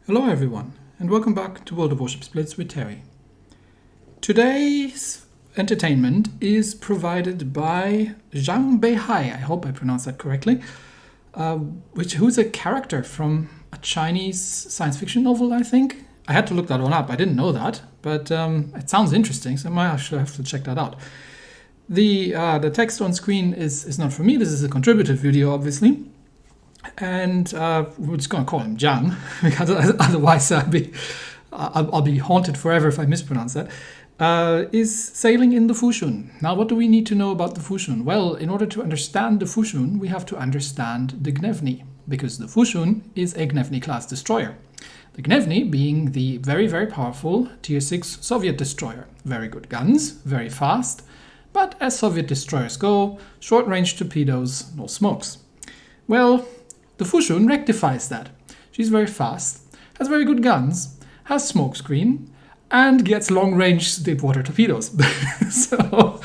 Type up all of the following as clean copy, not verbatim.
Hello everyone, and welcome back to World of Warships Blitz with Terry. Today's entertainment is provided by Zhang Beihai, I hope I pronounced that correctly, who's a character from a Chinese science fiction novel, I think. I had to look that one up, I didn't know that, but it sounds interesting, so I might actually have to check that out. The text on screen is not for me, this is a contributed video, obviously. And we're just going to call him Zhang, because otherwise I'll be haunted forever if I mispronounce that, is sailing in the Fushun. Now, what do we need to know about the Fushun? Well, in order to understand the Fushun, we have to understand the Gnevny, because the Fushun is a Gnevny-class destroyer. The Gnevny being the very, very powerful Tier 6 Soviet destroyer. Very good guns, very fast, but as Soviet destroyers go, short-range torpedoes, no smokes. Well, the Fushun rectifies that. She's very fast, has very good guns, has smokescreen, and gets long-range deep-water torpedoes. So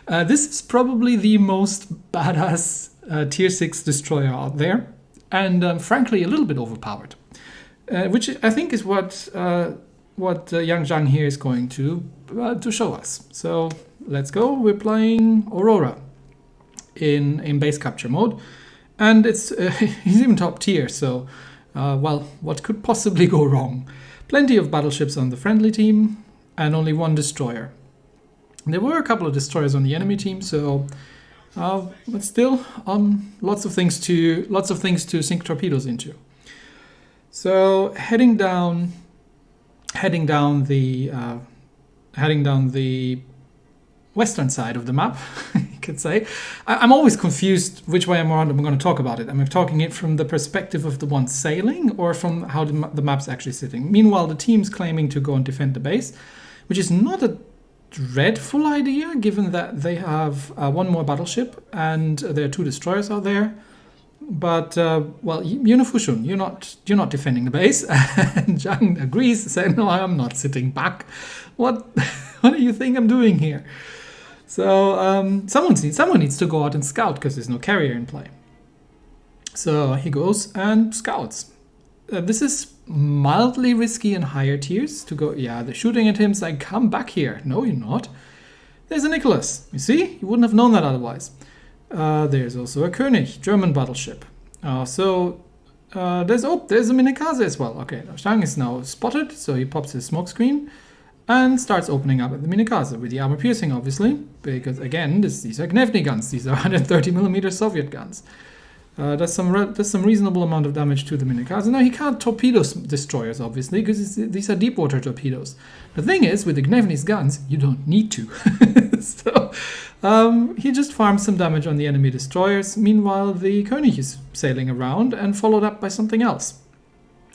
this is probably the most badass Tier 6 destroyer out there, and frankly a little bit overpowered, which I think is what young Zhang here is going to show us. So let's go. We're playing Aurora in base capture mode. And he's even top tier, so, well, what could possibly go wrong? Plenty of battleships on the friendly team, and only one destroyer. There were a couple of destroyers on the enemy team, so, but still, lots of things to sink torpedoes into. So heading down the western side of the map, you could say. I'm always confused which way I'm going to talk about it. Am I talking it from the perspective of the one sailing or from how the map's actually sitting? Meanwhile, the team's claiming to go and defend the base, which is not a dreadful idea given that they have one more battleship and there are two destroyers out there. But, well, you know Fushun, you're not defending the base. And Zhang agrees, saying, no, I'm not sitting back. What do you think I'm doing here? So someone needs to go out and scout because there's no carrier in play. So he goes and scouts. This is mildly risky in higher tiers to go. Yeah, they're shooting at him, saying, come back here. No, you're not. There's a Nicholas. You see? You wouldn't have known that otherwise. There's also a König, German battleship. There's a Minikaze as well. Okay, Zhang is now spotted, so he pops his smoke screen and starts opening up at the Minikaze with the armor piercing, obviously, because again, these are Gnevny guns. These are 130mm Soviet guns. Does some reasonable amount of damage to the Minikaze. Now he can't torpedo destroyers, obviously, because these are deep water torpedoes. The thing is, with the Gnevny's guns, you don't need to. So he just farms some damage on the enemy destroyers. Meanwhile, the König is sailing around and followed up by something else.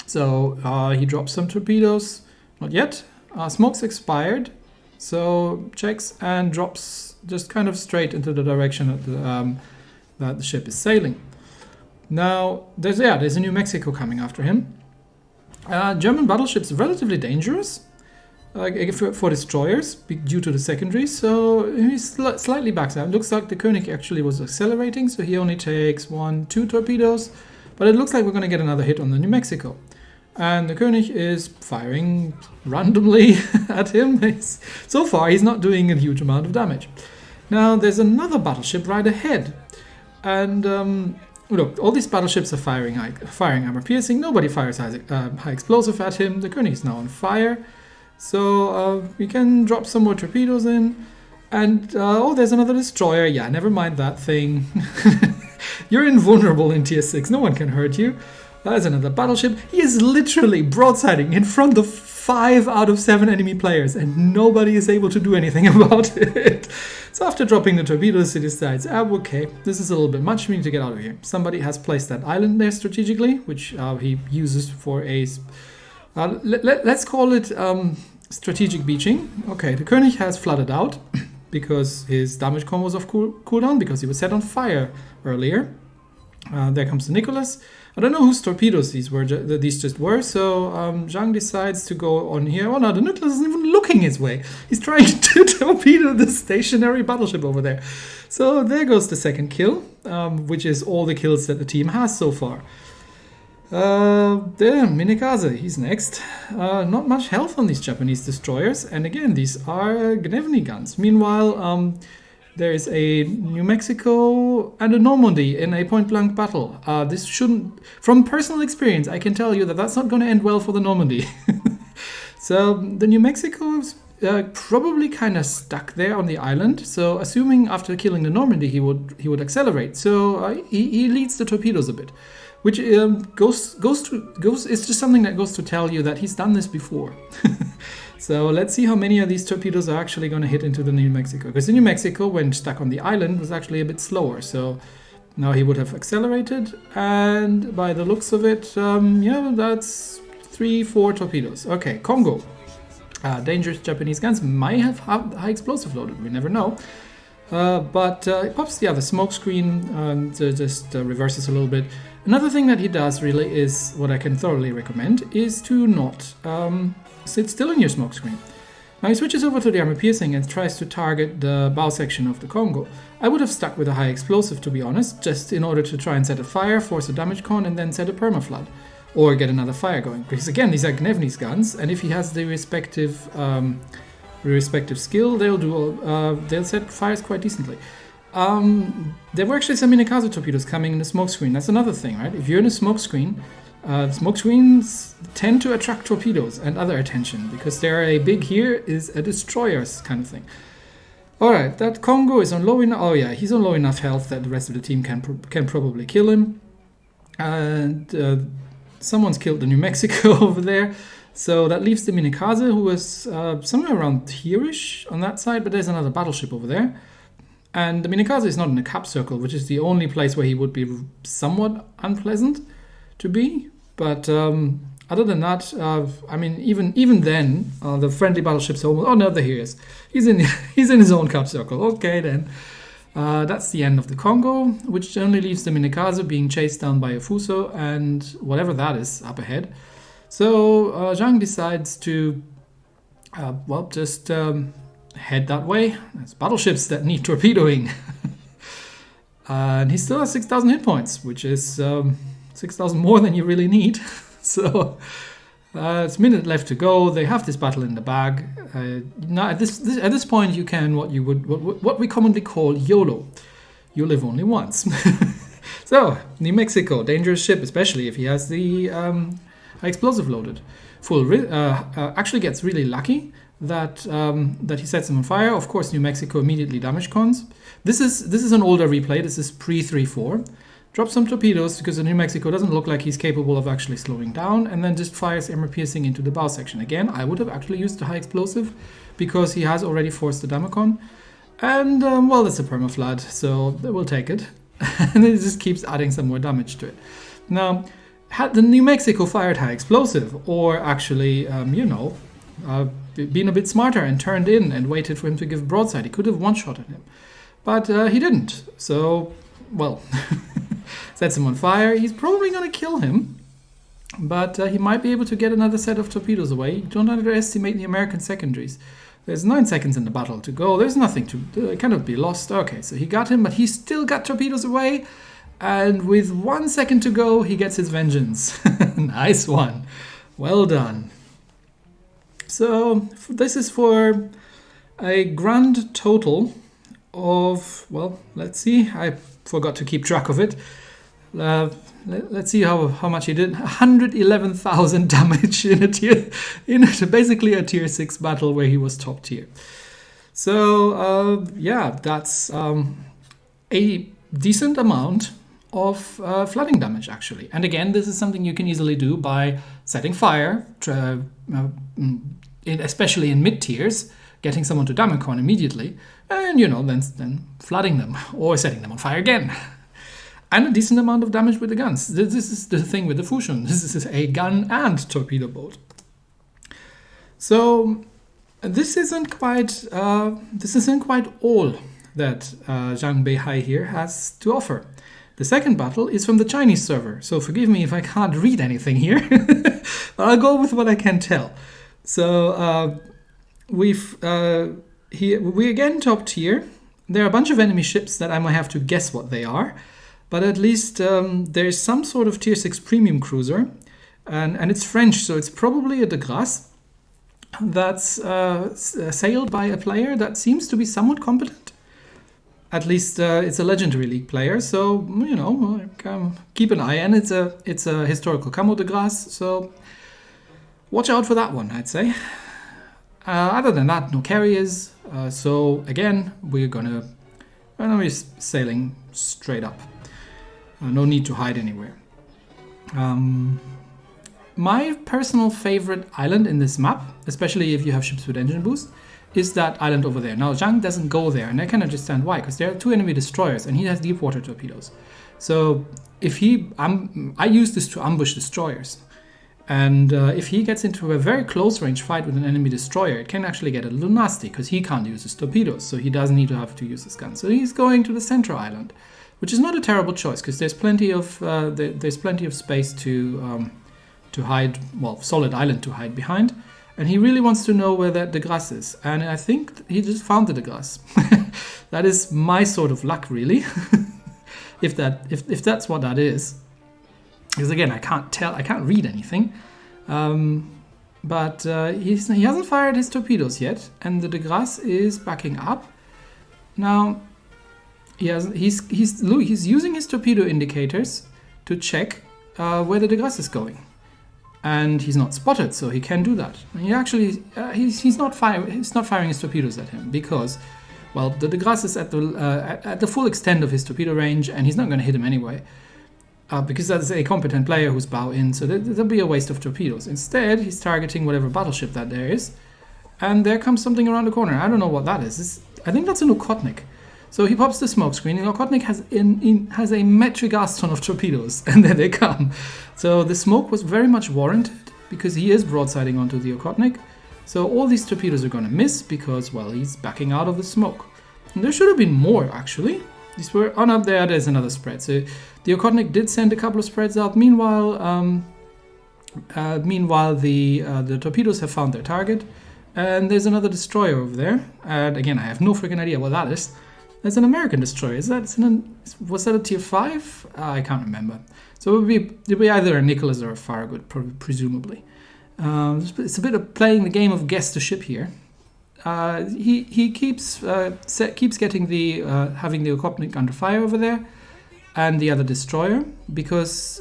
So he drops some torpedoes. Not yet. Smoke's expired, so checks and drops just kind of straight into the direction that the ship is sailing. Now, there's a New Mexico coming after him. German battleships are relatively dangerous for destroyers due to the secondary, so he's slightly backs out. It looks like the König actually was accelerating, so he only takes 1-2 torpedoes, but it looks like we're going to get another hit on the New Mexico. And the König is firing randomly at him. So far, he's not doing a huge amount of damage. Now, there's another battleship right ahead. And look, all these battleships are firing armor piercing. Nobody fires high explosive at him. The König is now on fire. So we can drop some more torpedoes in. And, there's another destroyer. Yeah, never mind that thing. You're invulnerable in Tier 6. No one can hurt you. There's another battleship. He is literally broadsiding in front of 5 out of 7 enemy players, and nobody is able to do anything about it. So after dropping the torpedoes, he decides, okay, this is a little bit much, we need to get out of here. Somebody has placed that island there strategically, which he uses for a, let's call it strategic beaching. Okay, the König has flooded out because his damage combo was off cooldown, because he was set on fire earlier. There comes the Nicholas. I don't know whose torpedoes these just were, so Zhang decides to go on here. Oh no, the Nicholas isn't even looking his way. He's trying to torpedo the stationary battleship over there. So there goes the second kill, which is all the kills that the team has so far. There, Minekaze, he's next. Not much health on these Japanese destroyers, and again, these are Gnevny guns. Meanwhile, there is a New Mexico and a Normandy in a point-blank battle. This shouldn't... From personal experience, I can tell you that that's not going to end well for the Normandy. So, the New Mexico's probably kind of stuck there on the island. So, assuming after killing the Normandy, he would accelerate. So, he leads the torpedoes a bit. Which it's just something that goes to tell you that he's done this before. So let's see how many of these torpedoes are actually going to hit into the New Mexico. Because the New Mexico, when stuck on the island, was actually a bit slower. So now he would have accelerated. And by the looks of it, yeah, that's 3-4 torpedoes. Okay, Congo. Dangerous Japanese guns might have high explosive loaded. We never know. But it pops the smoke screen, just reverses a little bit. Another thing that he does really is, what I can thoroughly recommend, is to not sit still in your smoke screen. Now he switches over to the armor piercing and tries to target the bow section of the Congo. I would have stuck with a high explosive, to be honest, just in order to try and set a fire, force a damage con, and then set a permaflood. Or get another fire going. Because again, these are Gnevny's guns, and if he has the respective skill, they'll set fires quite decently. There were actually some Minekaze torpedoes coming in the smoke screen. That's another thing, right? If you're in a smoke screen, smoke screens tend to attract torpedoes and other attention because they're a big here is a destroyers kind of thing. All right, that Congo is on low enough. Oh yeah, he's on low enough health that the rest of the team can probably kill him. And someone's killed the New Mexico over there. So that leaves the Minekaze, who is somewhere around here-ish on that side, but there's another battleship over there. And the Minekaze is not in a cap circle, which is the only place where he would be somewhat unpleasant to be. But other than that, I mean, even then, the friendly battleships almost... Oh no, there he is. He's in his own cap circle. Okay, then. That's the end of the Congo, which only leaves the Minekaze being chased down by a Fuso and whatever that is up ahead. So Zhang decides to, just... head that way. There's battleships that need torpedoing. And he still has 6,000 hit points, which is 6,000 more than you really need. So it's a minute left to go. They have this battle in the bag. Now at this point you can what we commonly call YOLO. You live only once. So New Mexico, dangerous ship, especially if he has the explosive loaded. Actually gets really lucky that he sets them on fire. Of course, New Mexico immediately damage cons. This is an older replay. This is pre-3-4. Drops some torpedoes because the New Mexico doesn't look like he's capable of actually slowing down, and then just fires armor piercing into the bow section. Again, I would have actually used the high explosive because he has already forced the damacon. And, well, it's a permaflood, so we'll take it. And it just keeps adding some more damage to it. Now, had the New Mexico fired high explosive, or actually, been a bit smarter and turned in and waited for him to give broadside, he could have one-shotted him. But he didn't. So, well, sets him on fire. He's probably going to kill him. But he might be able to get another set of torpedoes away. Don't underestimate the American secondaries. There's 9 seconds in the battle to go. There's nothing to kind of be lost. Okay, so he got him, but he still got torpedoes away. And with 1 second to go, he gets his vengeance. Nice one. Well done. So this is for a grand total of, well, let's see. I forgot to keep track of it. Let's see how much he did. 111,000 damage in basically a tier 6 battle where he was top tier. So yeah, that's a decent amount of flooding damage actually. And again, this is something you can easily do by setting fire, especially in mid tiers, getting someone to damacon immediately, and then flooding them or setting them on fire again. And a decent amount of damage with the guns. This is the thing with the Fushun. This is a gun and torpedo boat. So this isn't quite all that Zhang Beihai here has to offer. The second battle is from the Chinese server, so forgive me if I can't read anything here, but I'll go with what I can tell. So we again top tier. There are a bunch of enemy ships that I might have to guess what they are. But at least there's some sort of tier 6 premium cruiser, and it's French, so it's probably a de Grasse that's sailed by a player that seems to be somewhat competent. At least it's a Legendary League player, so, you know, keep an eye on it. It's a historical camo de Grasse, so watch out for that one, I'd say. Other than that, no carriers, so again, we're gonna be sailing straight up. No need to hide anywhere. My personal favorite island in this map, especially if you have ships with engine boost, is that island over there. Now, Zhang doesn't go there, and I can understand why, because there are 2 enemy destroyers, and he has deep water torpedoes. So if I use this to ambush destroyers, and if he gets into a very close range fight with an enemy destroyer, it can actually get a little nasty, because he can't use his torpedoes, so he doesn't need to have to use his gun. So he's going to the center island, which is not a terrible choice, because there's plenty of space to hide, well, solid island to hide behind. And he really wants to know where that de Grasse is. And I think he just found the de Grasse. That is my sort of luck, really. if that's what that is. Because again, I can't read anything. But he hasn't fired his torpedoes yet. And the de Grasse is backing up. Now, he's using his torpedo indicators to check where the de Grasse is going. And he's not spotted, so he can do that. He actually he's not firing his torpedoes at him because, well, the de Grasse is at the full extent of his torpedo range, and he's not going to hit him anyway, because that's a competent player who's bow in. So there'll be a waste of torpedoes. Instead, he's targeting whatever battleship that there is, and there comes something around the corner. I don't know what that is. I think that's an Okhotnik. So he pops the smoke screen, and Okhotnik has a metric ass ton of torpedoes, and there they come. So the smoke was very much warranted, because he is broadsiding onto the Okhotnik. So all these torpedoes are going to miss, because, well, he's backing out of the smoke. And there should have been more, actually. These were, oh no, there's another spread. So the Okhotnik did send a couple of spreads out. Meanwhile, the torpedoes have found their target. And there's another destroyer over there. And again, I have no freaking idea what that is. There's an American destroyer. Was that a tier 5? I can't remember. So it'll be either a Nicholas or a Farragut, presumably. It's a bit of playing the game of guess the ship here. He keeps getting having the Okhotnik under fire over there, and the other destroyer, because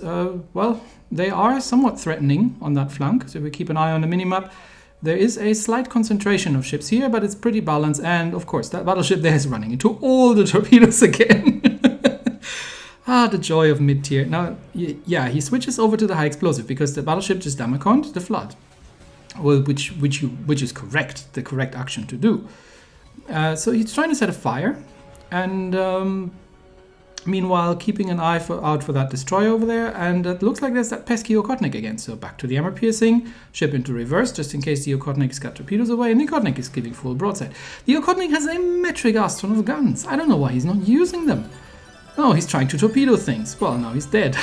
well, they are somewhat threatening on that flank. So if we keep an eye on the minimap, there is a slight concentration of ships here, but it's pretty balanced. And of course, that battleship there is running into all the torpedoes again. The joy of mid-tier. Now, yeah, he switches over to the high explosive because the battleship just damaconed the flood, well, which is correct, the correct action to do. So he's trying to set a fire, and meanwhile keeping an eye out for that destroyer over there. And it looks like there's that pesky Okhotnik again. So back to the armor piercing, ship into reverse just in case the Okhotnik's got torpedoes away, and the Okhotnik is giving full broadside. The Okhotnik has a metric ass ton of guns. I don't know why he's not using them. No, he's trying to torpedo things. Well, now he's dead.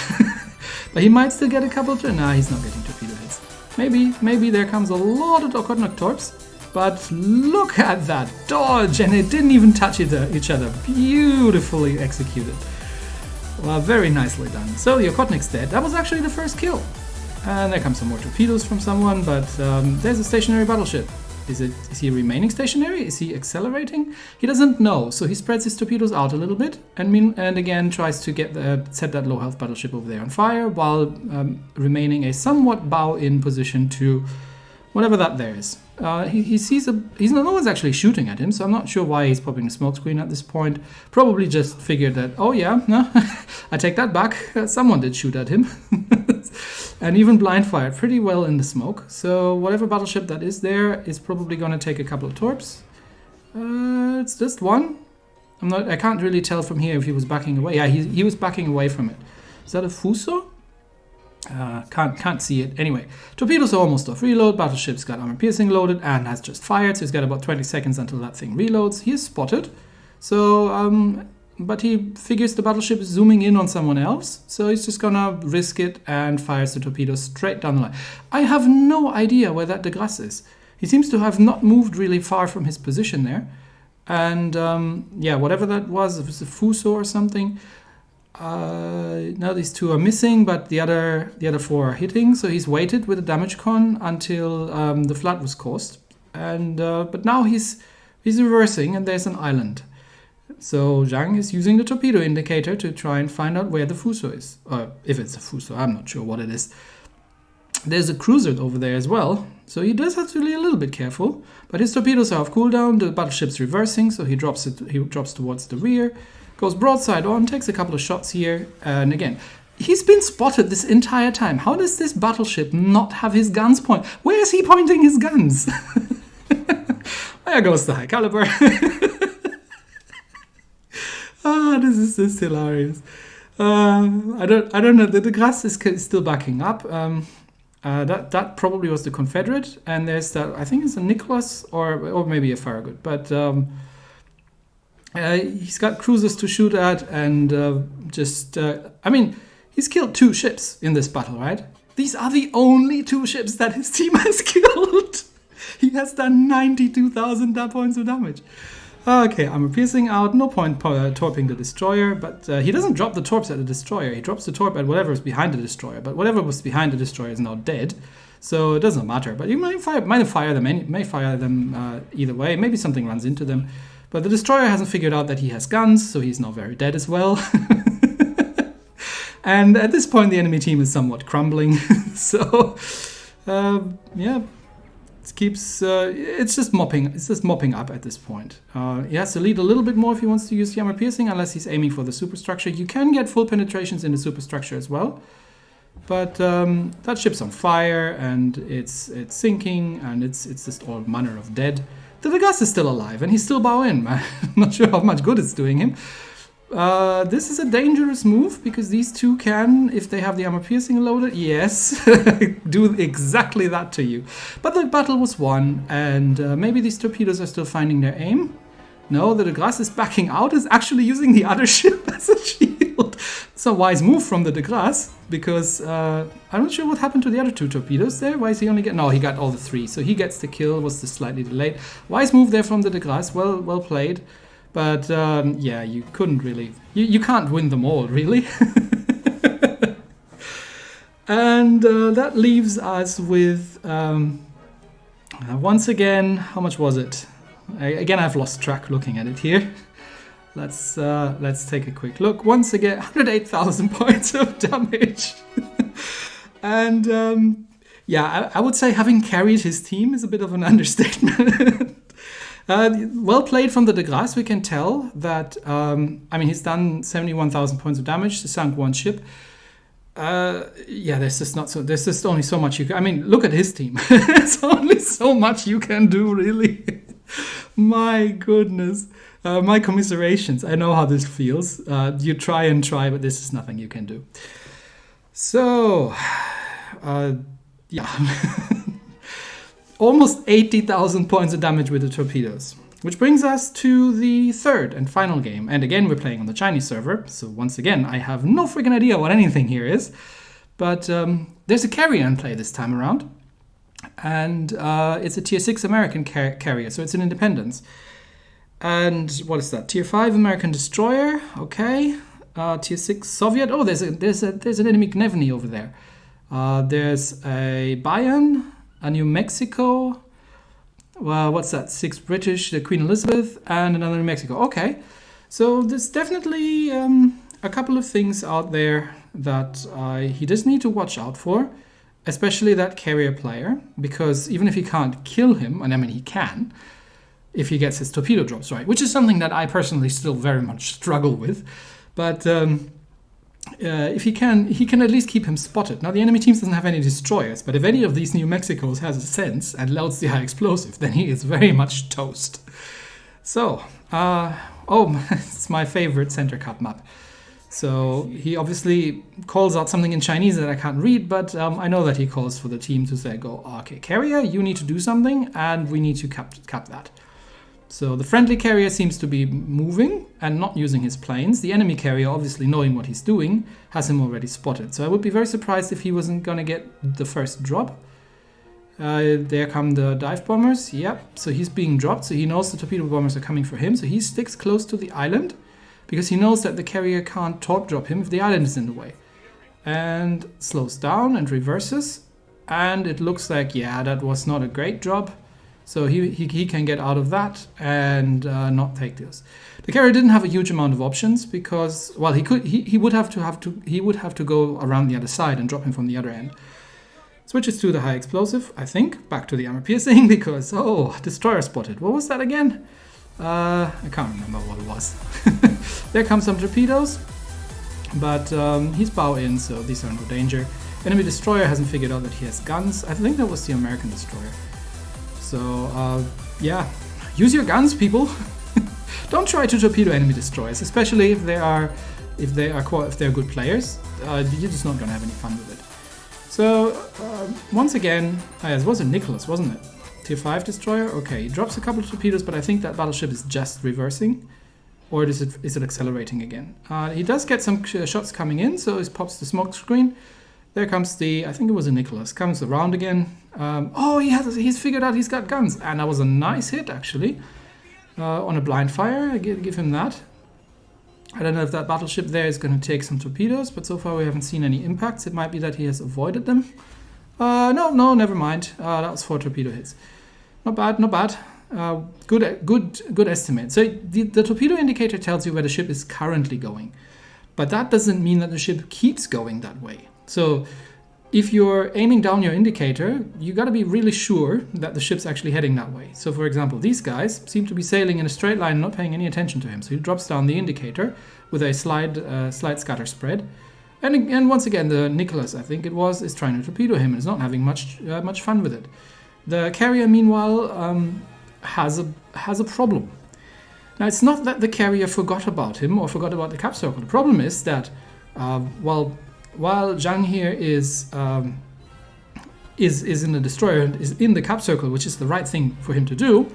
But he might still get a couple. Nah, he's not getting torpedo hits. Maybe there comes a lot of Okhotnik torps. But look at that dodge, and it didn't even touch each other. Beautifully executed. Well, very nicely done. So the Okhotnik's dead. That was actually the first kill. And there comes some more torpedoes from someone, but there's a stationary battleship. Is he remaining stationary? Is he accelerating? He doesn't know, so he spreads his torpedoes out a little bit, and again tries to set that low health battleship over there on fire, while remaining a somewhat bow-in position to whatever that there is. He sees no one's actually shooting at him, so I'm not sure why he's popping the smoke screen at this point. Probably just figured that, oh yeah, no, I take that back. Someone did shoot at him. And even blind fired pretty well in the smoke. So whatever battleship that is there is probably going to take a couple of torps. It's just one. I can't really tell from here if he was backing away. Yeah, he was backing away from it. Is that a Fuso? Can't see it. Anyway, torpedoes are almost off reload. Battleship's got armor piercing loaded and has just fired, so he's got about 20 seconds until that thing reloads. He is spotted, so but he figures the battleship is zooming in on someone else, so he's just gonna risk it and fires the torpedoes straight down the line. I have no idea where that de Grasse is. He seems to have not moved really far from his position there, and yeah, whatever that was, if it's a Fuso or something. Now these two are missing, but the other 4 are hitting. So he's waited with a damage con until the flood was caused, and but now he's reversing, and there's an island. So Zhang is using the torpedo indicator to try and find out where the Fuso is, or if it's a Fuso. I'm not sure what it is. There's a cruiser over there as well, so he does have to be a little bit careful. But his torpedoes are off cooldown. The battleship's reversing, so he drops towards the rear. Goes broadside on, takes a couple of shots here, and again, he's been spotted this entire time. How does this battleship not have his guns point? Where is he pointing his guns? There goes the high caliber. This is just hilarious. I don't know. The grass is still backing up. That probably was the Confederate, and there's that. I think it's a Nicholas or maybe a Farragut, but. He's got cruisers to shoot at, and I mean, he's killed 2 ships in this battle, right? These are the only 2 ships that his team has killed. He has done 92,000 points of damage. Okay, armor piercing out, no point torping the destroyer, but he doesn't drop the torps at the destroyer. He drops the torp at whatever is behind the destroyer, but whatever was behind the destroyer is now dead. So it doesn't matter, but you may fire them either way. Maybe something runs into them. But the destroyer hasn't figured out that he has guns, so he's now very dead as well. And at this point, the enemy team is somewhat crumbling. So, yeah, it's just mopping up at this point. He has to lead a little bit more if he wants to use the armor piercing, unless he's aiming for the superstructure. You can get full penetrations in the superstructure as well. But that ship's on fire, and it's sinking, and it's just all manner of dead. The Degas is still alive, and he's still bowing. I'm not sure how much good it's doing him. This is a dangerous move, because these 2 can, if they have the armor piercing loaded, yes, do exactly that to you. But the battle was won, and maybe these torpedoes are still finding their aim. No, the Degas is backing out, is actually using the other ship as a shield. It's a wise move from the Degas, because I'm not sure what happened to the other 2 torpedoes there. Why is he only get? No, he got all the 3, so he gets the kill. Was just slightly delayed. Wise move there from the Degas. Well played. But yeah, you couldn't really. You can't win them all, really. And that leaves us with once again. How much was it? Again, I've lost track looking at it here. Let's take a quick look. Once again, 108,000 points of damage. And yeah, I would say having carried his team is a bit of an understatement. Well played from the Degas. We can tell that, I mean, he's done 71,000 points of damage to sunk 1 ship. Yeah, there's just only so much you can. I mean, look at his team. There's only so much you can do, really. My goodness. My commiserations. I know how this feels. You try, but this is nothing you can do. So, yeah. Almost 80,000 points of damage with the torpedoes. Which brings us to the 3rd and final game. And again, we're playing on the Chinese server. So once again, I have no freaking idea what anything here is. But there's a carrier in play this time around. And it's a Tier 6 American carrier, so it's an Independence. And what is that? Tier 5 American destroyer, okay. Tier 6 Soviet. Oh, there's an enemy Gnevny over there. There's a Bayern, a New Mexico. Well, what's that? 6 British, the Queen Elizabeth, and another New Mexico. Okay, so there's definitely a couple of things out there that he does need to watch out for. Especially that carrier player, because even if he can't kill him, and I mean he can, if he gets his torpedo drops right, which is something that I personally still very much struggle with, but if he can at least keep him spotted. Now the enemy team doesn't have any destroyers, but if any of these New Mexicos has a sense and loads the high explosive, then he is very much toast. So, it's my favorite Center Cup map. So he obviously calls out something in Chinese that I can't read, but I know that he calls for the team to say, okay, carrier, you need to do something, and we need to cap that. So the friendly carrier seems to be moving and not using his planes. The enemy carrier, obviously knowing what he's doing, has him already spotted. So I would be very surprised if he wasn't going to get the first drop. There come the dive bombers. Yep, so he's being dropped, so he knows the torpedo bombers are coming for him, so he sticks close to the island. because he knows that the carrier can't torp drop him if the island is in the way. And slows down and reverses. And it looks like, yeah, that was not a great job. So he can get out of that and not take this. The carrier didn't have a huge amount of options because, well, he would have to go around the other side and drop him from the other end. Switches to the high explosive, I think. Back to the armor piercing because, oh, destroyer spotted. What was that again? I can't remember what it was. There come some torpedoes, but he's bow in, so these are no danger. Enemy destroyer hasn't figured out that he has guns. I think that was the American destroyer. So, yeah, use your guns, people. Don't try to torpedo enemy destroyers, especially if they're good players. You're just not gonna have any fun with it. So, once again, it was a Nicholas, wasn't it? Tier 5 destroyer. Okay, he drops a couple of torpedoes, but I think that battleship is just reversing, or is it accelerating again? He does get some shots coming in, so he pops the smoke screen. There comes I think it was a Nicholas, comes around again. Oh, he's figured out he's got guns. And that was a nice hit, actually. On a blind fire, I give him that. I don't know if that battleship there is going to take some torpedoes, but so far we haven't seen any impacts. It might be that he has avoided them. No, never mind. That was 4 torpedo hits. Not bad, not bad. Good estimate. So the torpedo indicator tells you where the ship is currently going. But that doesn't mean that the ship keeps going that way. So if you're aiming down your indicator, you got to be really sure that the ship's actually heading that way. So for example, these guys seem to be sailing in a straight line, not paying any attention to him. So he drops down the indicator with a slight scatter spread. And once again, the Nicholas, I think it was, is trying to torpedo him and is not having much fun with it. The carrier, meanwhile, has a problem. Now, it's not that the carrier forgot about him or forgot about the cap circle. The problem is that while Zhang here is in the destroyer and is in the cap circle, which is the right thing for him to do,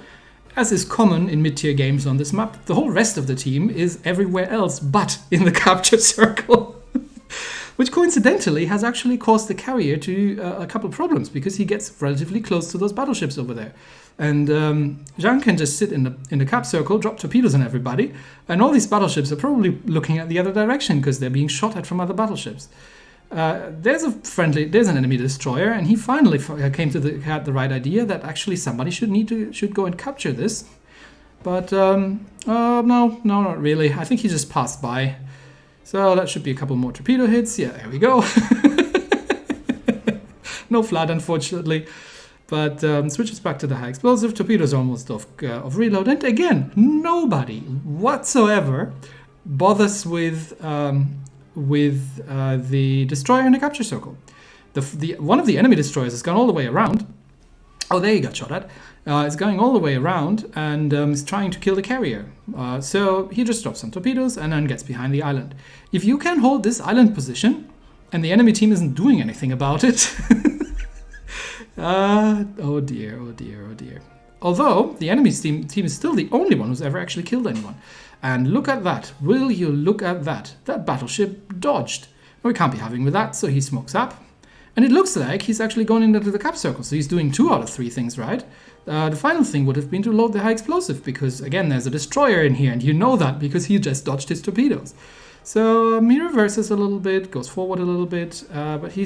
as is common in mid-tier games on this map, the whole rest of the team is everywhere else but in the capture circle. Which coincidentally has actually caused the carrier to a couple of problems because he gets relatively close to those battleships over there. And Zhang can just sit in the cap circle, drop torpedoes on everybody, and all these battleships are probably looking at the other direction because they're being shot at from other battleships. There's an enemy destroyer, and he finally had the right idea that actually somebody should go and capture this. But no, not really. I think he just passed by. So that should be a couple more torpedo hits. Yeah, there we go. No flood, unfortunately. But switches back to the high explosive. Torpedoes are almost off reload. And again, nobody whatsoever bothers with the destroyer in the capture circle. One of the enemy destroyers has gone all the way around. Oh, there he got shot at. It's going all the way around and is trying to kill the carrier. So he just drops some torpedoes and then gets behind the island. If you can hold this island position and the enemy team isn't doing anything about it, oh dear. Although the enemy team is still the only one who's ever actually killed anyone. And look at that. Will you look at that? That battleship dodged. Well, we can't be having with that, so he smokes up. And it looks like he's actually gone into the cap circle, so he's doing 2 out of 3 things right. The final thing would have been to load the high explosive, because again, there's a destroyer in here, and you know that because he just dodged his torpedoes. So he reverses a little bit, goes forward a little bit, but he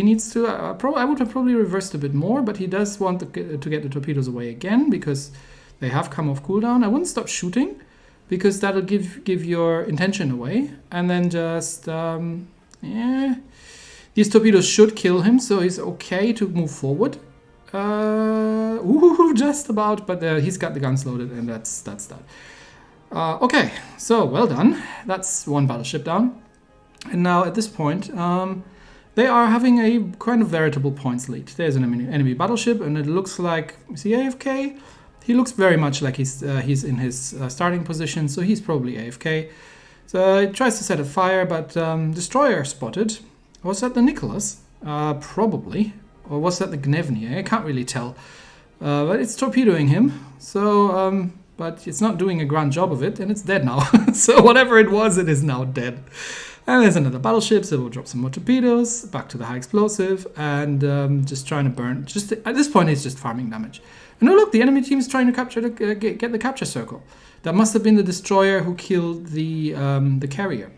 needs to. I would have probably reversed a bit more, but he does want to get the torpedoes away again because they have come off cooldown. I wouldn't stop shooting because that'll give your intention away, and then just yeah. These torpedoes should kill him, so he's okay to move forward. Just about, but he's got the guns loaded, and that's that. Okay, so well done. That's 1 battleship down. And now at this point, they are having a kind of veritable points lead. There's an enemy battleship, and it looks like, is he AFK? He looks very much like he's in his starting position, so he's probably AFK. So he tries to set a fire, but destroyer spotted. Was that the Nicholas? Probably. Or was that the Gnevnier? I can't really tell. But it's torpedoing him. So, but it's not doing a grand job of it, and it's dead now. So whatever it was, it is now dead. And there's another battleship, so we'll drop some more torpedoes. Back to the high explosive, and just trying to burn. Just at this point, he's just farming damage. And oh look, the enemy team is trying to capture get the capture circle. That must have been the destroyer who killed the carrier.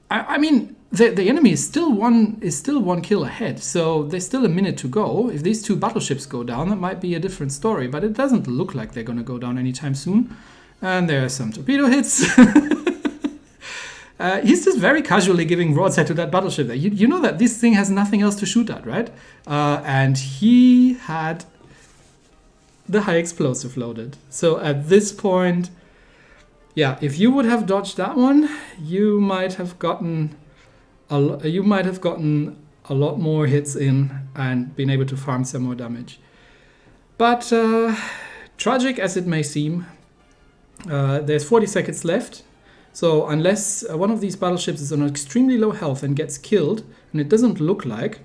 I mean, the enemy is still one kill ahead, so there's still a minute to go. If these two battleships go down, that might be a different story, but it doesn't look like they're going to go down anytime soon. And there are some torpedo hits. He's just very casually giving broadside to that battleship there. You know that this thing has nothing else to shoot at, right? And he had the high explosive loaded. So at this point, yeah, if you would have dodged that one, you might have gotten a lot more hits in and been able to farm some more damage. But tragic as it may seem, there's 40 seconds left. So unless one of these battleships is on extremely low health and gets killed, and it doesn't look like...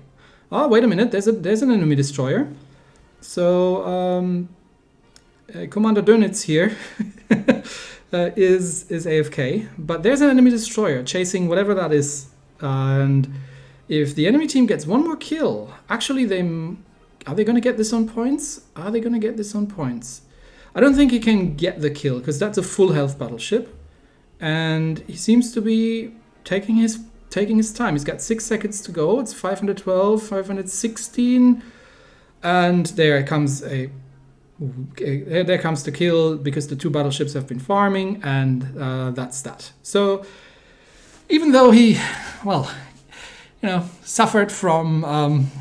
Oh, wait a minute, there's an enemy destroyer. So Commander Dönitz here is AFK, but there's an enemy destroyer chasing whatever that is. And if the enemy team gets one more kill, actually are they going to get this on points? Are they going to get this on points? I don't think he can get the kill because that's a full health battleship. And he seems to be taking his time. He's got 6 seconds to go. It's 512, 516. And there comes the kill because the two battleships have been farming, and that's that. So even though he, well, suffered from,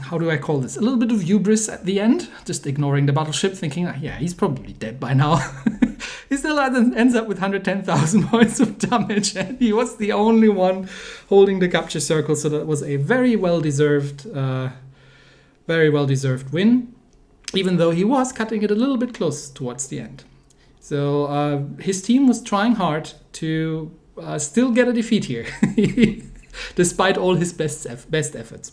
how do I call this? A little bit of hubris at the end, just ignoring the battleship, thinking, yeah, he's probably dead by now. He still ends up with 110,000 points of damage, and he was the only one holding the capture circle, so that was a very well-deserved win, even though he was cutting it a little bit close towards the end. So his team was trying hard to still get a defeat here, despite all his best efforts.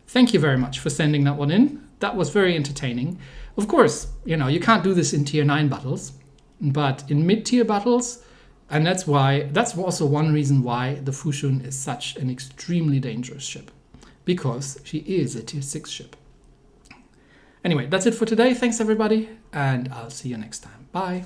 Thank you very much for sending that one in. That was very entertaining. Of course, you can't do this in tier 9 battles, but in mid-tier battles, and that's also one reason why the Fushun is such an extremely dangerous ship, because she is a tier 6 ship. Anyway, that's it for today. Thanks everybody, and I'll see you next time. Bye.